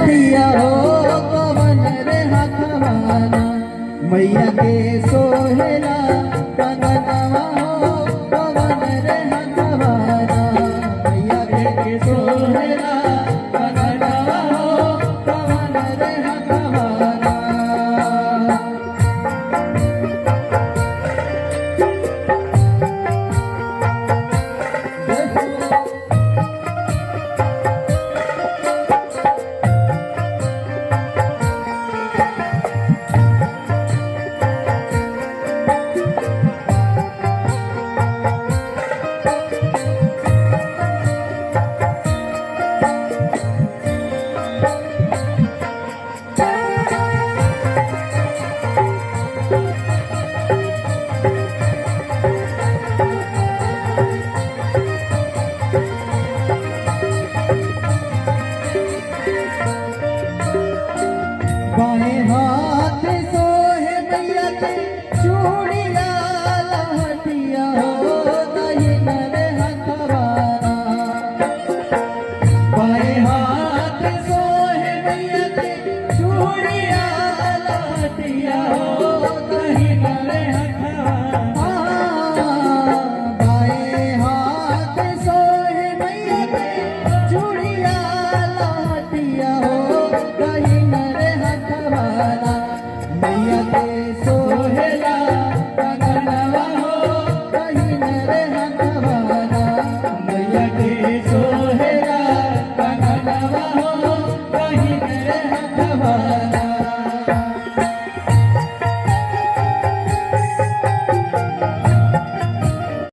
रखिया हो कवन रे हथवाना मैया के सोहेला कंगनवा हो कवन रे हथवाना मैया के सोहेला कंगनवा हो कवन रे हथवाना। बाएं हाथ सोहे मैया के